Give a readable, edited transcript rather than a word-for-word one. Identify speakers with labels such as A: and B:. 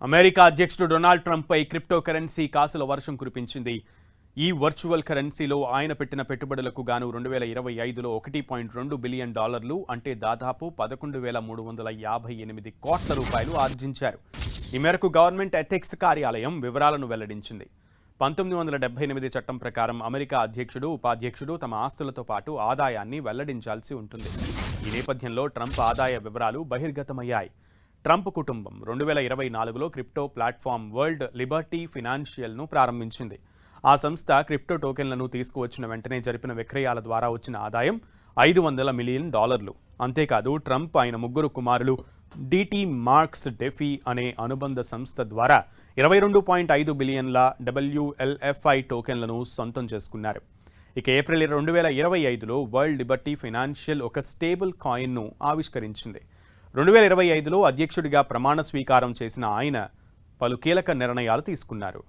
A: America అధ్యక్షుడు Donald ట్రంప్పై crypto currency కాసుల వర్షం కురిపించింది. ఈ వర్చువల్ కరెన్సీలో ఆయన పెట్టిన పెట్టుబడులకు గాను 2025లో $1.2 బిలియన్ అంటే దాదాపు 11,358 కోట్ల రూపాయలు ఆర్జించారు. ఈ మేరకు గవర్నమెంట్ ఎథిక్స్ కార్యాలయం వివరాలను వెల్లడించింది. 1978 చట్టం ప్రకారం అమెరికా అధ్యక్షుడు, ఉపాధ్యక్షుడు తమ ఆస్తులతో పాటు ఆదాయాన్ని వెల్లడించాల్సి ఉంటుంది. ఈ నేపథ్యంలో ట్రంప్ ఆదాయ వివరాలు బహిర్గతమయ్యాయి. ట్రంప్ కుటుంబం 2024లో క్రిప్టో ప్లాట్ఫామ్ వరల్డ్ లిబర్టీ ఫైనాన్షియల్ను ప్రారంభించింది. ఆ సంస్థ క్రిప్టో టోకెన్లను తీసుకువచ్చిన వెంటనే జరిపిన విక్రయాల ద్వారా వచ్చిన ఆదాయం $500 మిలియన్. అంతేకాదు ట్రంప్ ఆయన ముగ్గురు కుమారులు డిటి మార్క్స్ డెఫీ అనే అనుబంధ సంస్థ ద్వారా 22.5 బిలియన్ల WLFI టోకెన్లను సొంతం చేసుకున్నారు. ఇక ఏప్రిల్ 2025లో వరల్డ్ లిబర్టీ ఫైనాన్షియల్ ఒక స్టేబుల్ కాయిన్ను ఆవిష్కరించింది. 2025లో అధ్యక్షుడిగా ప్రమాణ స్వీకారం చేసిన ఆయన పలు కీలక నిర్ణయాలు తీసుకున్నారు.